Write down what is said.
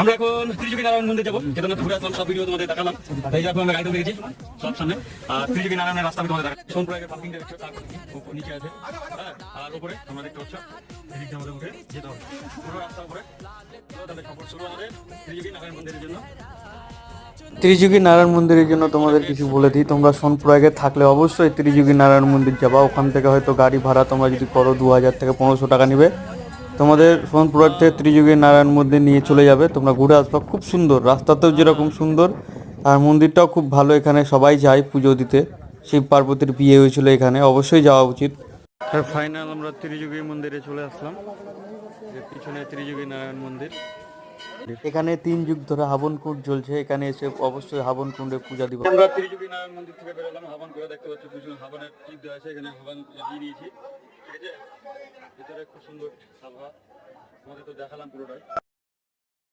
আমরা এখন ত্রিযোগী নারায়ণ মন্দির যাবো। কেদারনাথ ঘুরে আসলাম, সব ভিডিও তোমাদের দেখালাম। এই যে এখন আমরা গাড়িতে দেখেছি সব সামনে। আর ত্রিযোগী নারায়ণের রাস্তা আমি তোমাদের দেখাচ্ছি। সোনপুরের পার্কিং দেখছো, তার নিচে আছে। হ্যাঁ, আর উপরে তোমরা দেখতে পাচ্ছ এদিক দিয়ে আমাদের উঠে যেতে হবে পুরো রাস্তা উপরে। তাহলে সফর শুরু আমাদের ত্রিযোগী নারায়ণ মন্দিরের জন্য। ত্রিযুগী নারায়ণ মন্দিরের জন্য তোমাদের কিছু বলে দিই, তোমরা সোনপুরাগে থাকলে অবশ্যই ত্রিযুগী নারায়ণ মন্দির যাবা। ওখান থেকে হয়তো গাড়ি ভাড়া তোমরা যদি করো 2000 থেকে 1500 টাকা নিবে, তোমাদের সোনপুরাগ থেকে ত্রিযুগী নারায়ণ মন্দির নিয়ে চলে যাবে। তোমরা ঘুরে আসবা, খুব সুন্দর, রাস্তাতেও যেরকম সুন্দর আর মন্দিরটাও খুব ভালো। এখানে সবাই যায় পুজো দিতে, শিব পার্বতীর বিয়ে হয়েছিল এখানে, অবশ্যই যাওয়া উচিত। আর ফাইনাল আমরা ত্রিযুগী মন্দিরে চলে আসলাম। পিছনে ত্রিযুগী নারায়ণ মন্দির, এখানে 3 যুগ ধরে হাবন কুণ্ড জ্বলছে। এখানে এসে অবশ্যই হাবন কুণ্ডে পূজা দিব। আমরা ত্রিযোগী নারায়ণ মন্দির থেকে বেরোলাম, হাবন করে দেখতে পাচ্ছি পিছনে হাবনের টিপ দেওয়া আছে, এখানে হাবন দিয়ে দিয়েছি। ঠিক আছে, ভিতরে খুব সুন্দর আবহাওয়া, তোমাদের তো দেখালাম পুরোটাই।